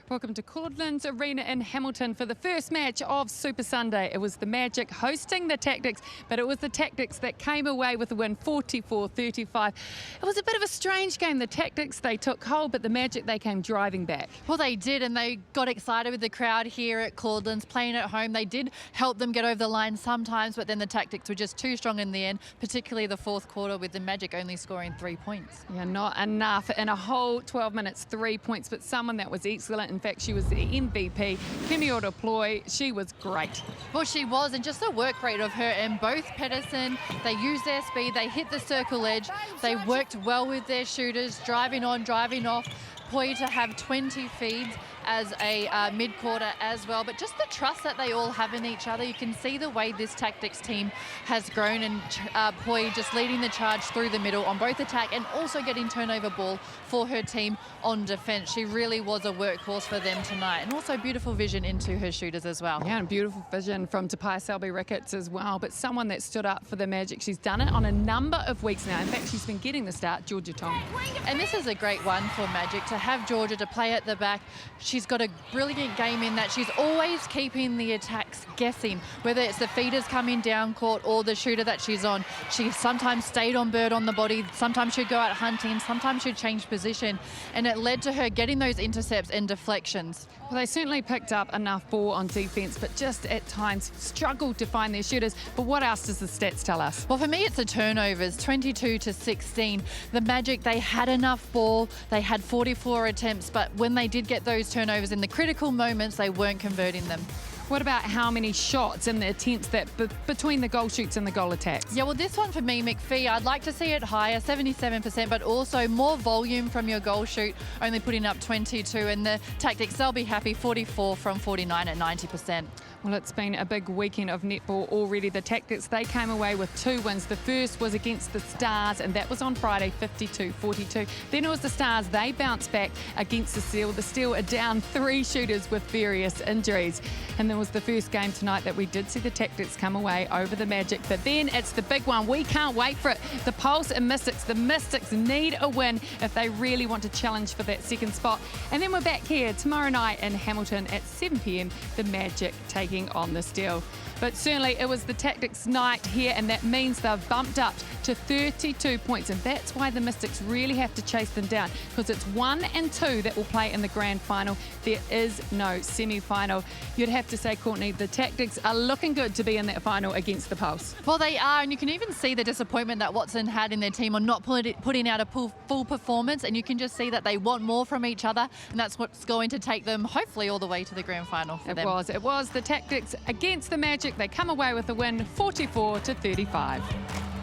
Welcome to Claudelands Arena in Hamilton for the first match of Super Sunday. It was the Magic hosting the Tactix, but it was the Tactix that came away with the win 44-35. It was a bit of a strange game. The Tactix, they took hold, but the Magic, they came driving back. Well, they did, and they got excited with the crowd here at Claudelands, playing at home. They did help them get over the line sometimes, but then the Tactix were just too strong in the end, particularly the fourth quarter with the Magic only scoring 3 points. Yeah, not enough. In a whole 12 minutes, 3 points, but someone that was excellent. In fact, she was the MVP. Kimi Ploy, she was great. Well, she was, and just the work rate of her and both Pedersen, they used their speed, they hit the circle edge, they worked well with their shooters, driving on, driving off. Poi to have 20 feeds as a mid-quarter as well, but just the trust that they all have in each other. You can see the way this Tactix team has grown, and Poi just leading the charge through the middle on both attack and also getting turnover ball for her team on defence. She really was a workhorse for them tonight, and also beautiful vision into her shooters as well. Yeah, and beautiful vision from Tapai Selby-Ricketts as well, but someone that stood up for the Magic. She's done it on a number of weeks now. In fact, she's been getting the start, Georgia Tong. And this is a great one for Magic, to have Georgia to play at the back. She's got a brilliant game in that she's always keeping the attacks guessing, whether it's the feeders coming down court or the shooter that she's on. She sometimes stayed on Bird on the body, sometimes she'd go out hunting, sometimes she'd change position, and it led to her getting those intercepts and deflections. Well, they certainly picked up enough ball on defence, but just at times struggled to find their shooters. But what else does the stats tell us? Well, for me, it's the turnovers, 22-16. The Magic, they had enough ball, they had 44 attempts, but when they did get those turnovers in the critical moments, they weren't converting them. What about how many shots in the attempts that between the goal shoots and the goal attacks? Yeah, well, this one for me, McPhee, I'd like to see it higher, 77%, but also more volume from your goal shoot, only putting up 22, and the Tactix, they'll be happy, 44 from 49 at 90%. Well, it's been a big weekend of netball already. The Tactix, they came away with 2 wins. The first was against the Stars, and that was on Friday, 52-42. Then it was the Stars. They bounced back against the Steel. The Steel are down 3 shooters with various injuries. And there was the first game tonight that we did see the Tactix come away over the Magic. But then it's the big one. We can't wait for it. The Pulse and Mystics. The Mystics need a win if they really want to challenge for that second spot. And then we're back here tomorrow night in Hamilton at 7 p.m. The Magic taking on the Steel. But certainly it was the Tactix night here, and that means they've bumped up to 32 points, and that's why the Mystics really have to chase them down, because it's 1 and 2 that will play in the grand final. There is no semi-final. You'd have to say, Courtney, the Tactix are looking good to be in that final against the Pulse. Well, they are, and you can even see the disappointment that Watson had in their team on not putting out a full performance, and you can just see that they want more from each other, and that's what's going to take them hopefully all the way to the grand final for them. It was the Tactix against the Magic. They come away with a win 44-35.